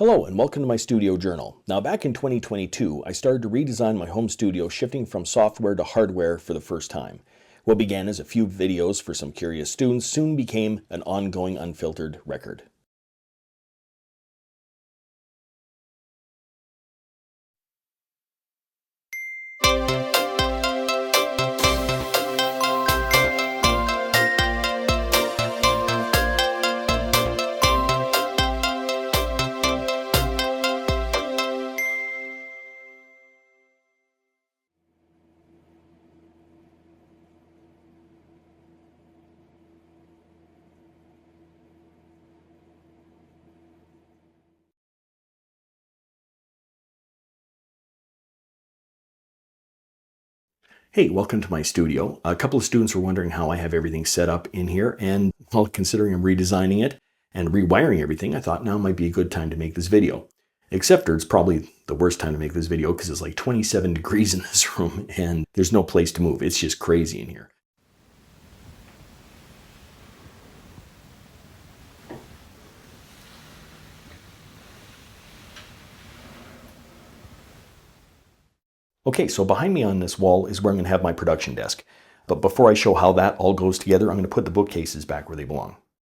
Hello and welcome to my studio journal. Now back in 2022, I started to redesign my home studio, shifting from software to hardware for the first time. What began as a few videos for some curious students soon became an ongoing unfiltered record. Hey, welcome to my studio. A couple of students were wondering how I have everything set up in here, and while considering I'm redesigning it and rewiring everything, I thought now might be a good time to make this video. Except it's probably the worst time to make this video because it's like 27 degrees in this room and there's no place to move. It's just crazy in here. Okay, so behind me on this wall is where I'm going to have my production desk. But before I show how that all goes together, I'm going to put the bookcases back where they belong.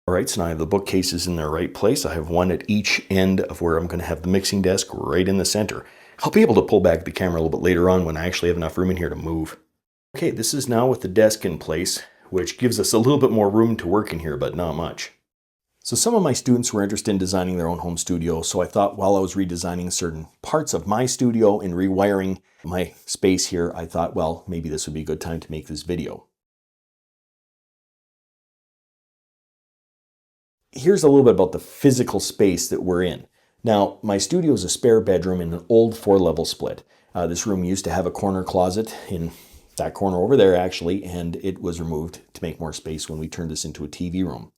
All right, so now I have the bookcases in their right place. I have one at each end of where I'm going to have the mixing desk right in the center. I'll be able to pull back the camera a little bit later on when I actually have enough room in here to move. Okay, this is now with the desk in place, which gives us a little bit more room to work in here, but not much. So some of my students were interested in designing their own home studio, so I thought while I was redesigning certain parts of my studio and rewiring my space here, I thought, well, maybe this would be a good time to make this video. Here's a little bit about the physical space that we're in. Now, my studio is a spare bedroom in an old 4-level split. This room used to have a corner closet in that corner over there, actually, and it was removed to make more space when we turned this into a TV room.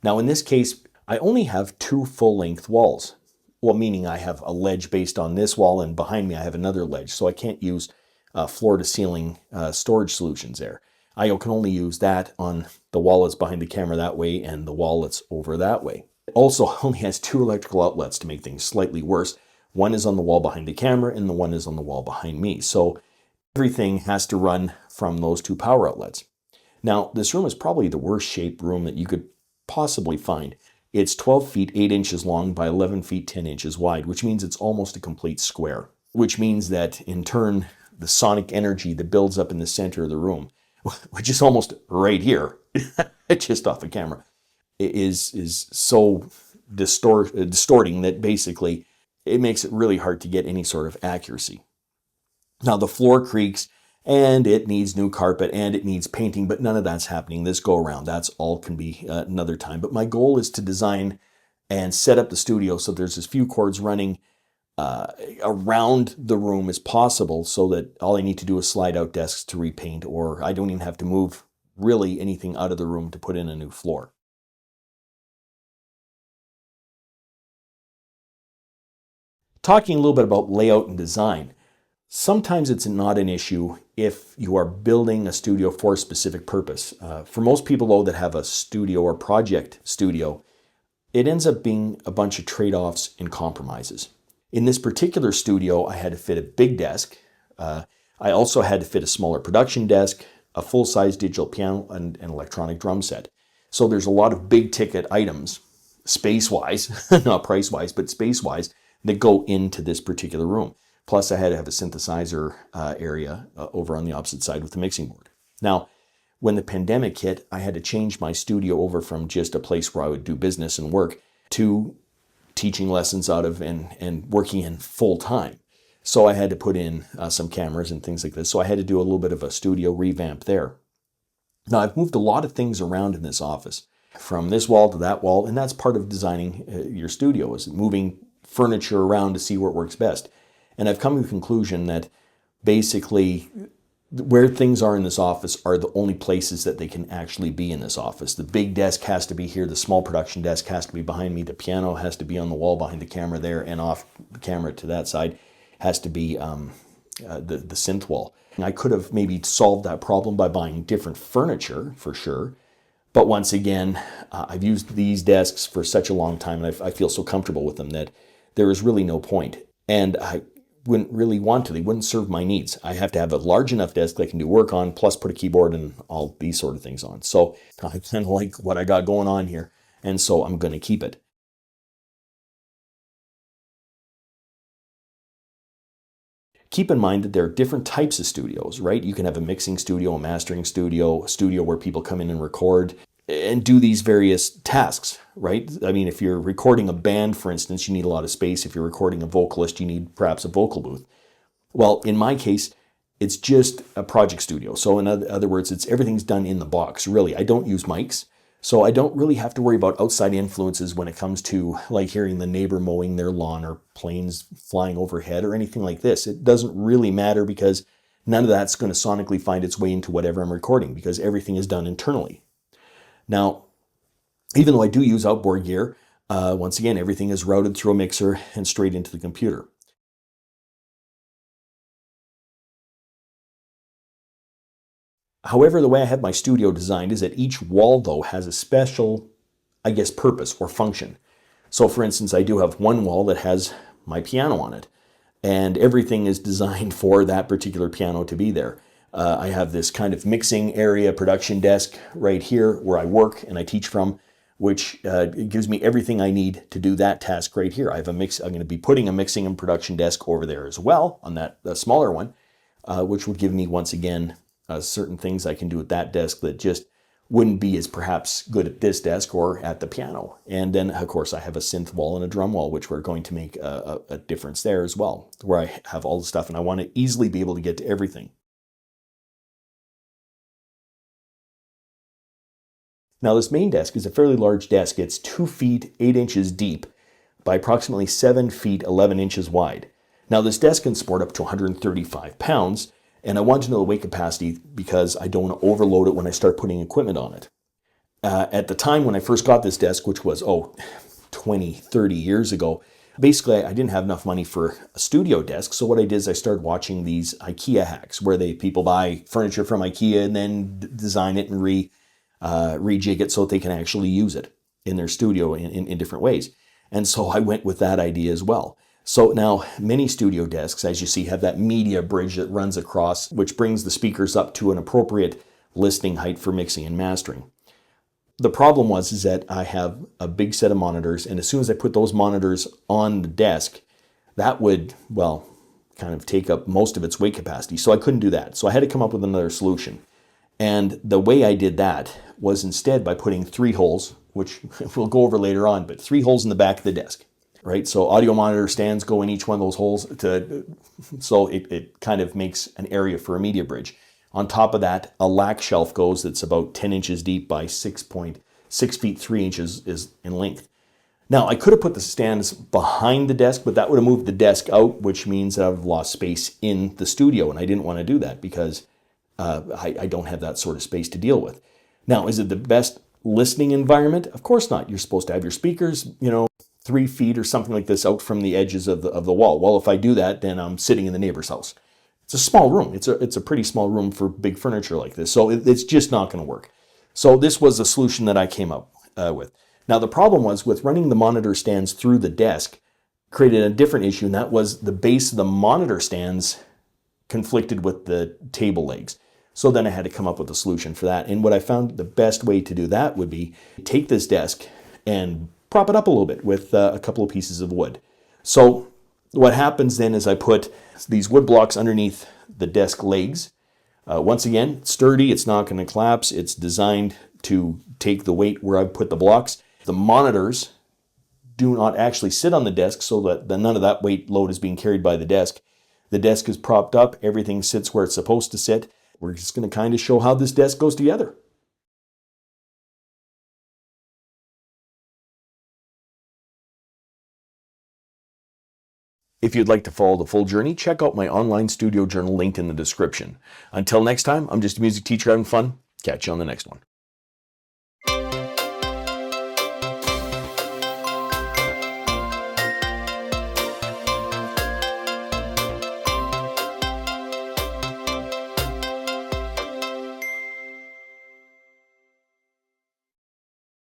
Now in this case, I only have 2 full-length walls. Well, meaning I have a ledge based on this wall, and behind me I have another ledge, so I can't use floor-to-ceiling storage solutions there. I can only use that on the wall that's behind the camera that way and the wall that's over that way. It also only has 2 electrical outlets to make things slightly worse. One is on the wall behind the camera and the one is on the wall behind me. So everything has to run from those 2 power outlets. Now, this room is probably the worst shaped room that you could possibly find. It's 12 feet 8 inches long by 11 feet 10 inches wide, which means it's almost a complete square, which means that in turn, the sonic energy that builds up in the center of the room, which is almost right here, just off the camera, is so distorting that basically it makes it really hard to get any sort of accuracy. Now the floor creaks, and it needs new carpet, and it needs painting, but none of that's happening this go around. That's all can be another time. But my goal is to design and set up the studio so there's as few cords running around the room as possible, so that all I need to do is slide out desks to repaint, or I don't even have to move really anything out of the room to put in a new floor. Talking a little bit about layout and design. Sometimes it's not an issue if you are building a studio for a specific purpose. For most people, though, that have a studio or project studio, it ends up being a bunch of trade-offs and compromises. In this particular studio, I had to fit a big desk. I also had to fit a smaller production desk, a full-size digital piano, and an electronic drum set. So there's a lot of big-ticket items, space-wise, not price-wise, but space-wise, that go into this particular room. Plus, I had to have a synthesizer area over on the opposite side with the mixing board. Now, when the pandemic hit, I had to change my studio over from just a place where I would do business and work to teaching lessons out of and working in full time. So I had to put in some cameras and things like this. So I had to do a little bit of a studio revamp there. Now, I've moved a lot of things around in this office, from this wall to that wall, and that's part of designing your studio, is moving furniture around to see where it works best. And I've come to the conclusion that basically where things are in this office are the only places that they can actually be in this office. The big desk has to be here. The small production desk has to be behind me. The piano has to be on the wall behind the camera there, and off the camera to that side has to be the synth wall. And I could have maybe solved that problem by buying different furniture for sure. But once again, I've used these desks for such a long time, and I feel so comfortable with them that there is really no point. And I wouldn't really want to. They wouldn't serve my needs. I have to have a large enough desk that I can do work on, plus put a keyboard and all these sort of things on. So I kind of like what I got going on here, and so I'm going to keep it. Keep in mind that there are different types of studios, right? You can have a mixing studio, a mastering studio, a studio where people come in and record and do these various tasks, right? I mean, if you're recording a band, for instance, you need a lot of space. If you're recording a vocalist, you need perhaps a vocal booth. Well, in my case, it's just a project studio. So in other words, everything's done in the box, really. I don't use mics. So I don't really have to worry about outside influences when it comes to like hearing the neighbor mowing their lawn or planes flying overhead or anything like this. It doesn't really matter because none of that's going to sonically find its way into whatever I'm recording because everything is done internally. Now, even though I do use outboard gear, once again, everything is routed through a mixer and straight into the computer. However, the way I have my studio designed is that each wall, though, has a special, I guess, purpose or function. So, for instance, I do have one wall that has my piano on it, and everything is designed for that particular piano to be there. I have this kind of mixing area production desk right here where I work and I teach from, which gives me everything I need to do that task right here. I'm going to be putting a mixing and production desk over there as well on that smaller one, which will give me, once again, certain things I can do at that desk that just wouldn't be as perhaps good at this desk or at the piano. And then, of course, I have a synth wall and a drum wall, which we're going to make a difference there as well, where I have all the stuff and I want to easily be able to get to everything. Now, this main desk is a fairly large desk. It's 2 feet 8 inches deep by approximately 7 feet 11 inches wide. Now, this desk can support up to 135 pounds, and I want to know the weight capacity because I don't want to overload it when I start putting equipment on it. At the time when I first got this desk, which was, 20, 30 years ago, basically I didn't have enough money for a studio desk. So what I did is I started watching these IKEA hacks where people buy furniture from IKEA and then design it and rejig it so that they can actually use it in their studio in different ways. And so I went with that idea as well. So now many studio desks, as you see, have that media bridge that runs across, which brings the speakers up to an appropriate listening height for mixing and mastering. The problem is that I have a big set of monitors, and as soon as I put those monitors on the desk, that would, kind of take up most of its weight capacity. So I couldn't do that. So I had to come up with another solution. And the way I did that was instead by putting 3 holes, which we'll go over later on, but 3 holes in the back of the desk. Right, so audio monitor stands go in each one of those holes, so it kind of makes an area for a media bridge. On top of that, a lac shelf goes that's about 10 inches deep by 6 feet 3 inches is in length. Now, I could have put the stands behind the desk, but that would have moved the desk out, which means that I would have lost space in the studio, and I didn't want to do that because I don't have that sort of space to deal with. Now, is it the best listening environment? Of course not. You're supposed to have your speakers, 3 feet or something like this out from the edges of the wall. Well, if I do that, then I'm sitting in the neighbor's house. It's a small room. It's a pretty small room for big furniture like this. So it's just not going to work. So this was a solution that I came up with. Now, the problem was with running the monitor stands through the desk created a different issue, and that was the base of the monitor stands conflicted with the table legs. So then I had to come up with a solution for that. And what I found the best way to do that would be take this desk and prop it up a little bit with a couple of pieces of wood. So what happens then is I put these wood blocks underneath the desk legs. Once again, sturdy, it's not going to collapse. It's designed to take the weight where I put the blocks. The monitors do not actually sit on the desk so that none of that weight load is being carried by the desk. The desk is propped up. Everything sits where it's supposed to sit. We're just going to kind of show how this desk goes together. If you'd like to follow the full journey, check out my online studio journal linked in the description. Until next time, I'm just a music teacher having fun. Catch you on the next one.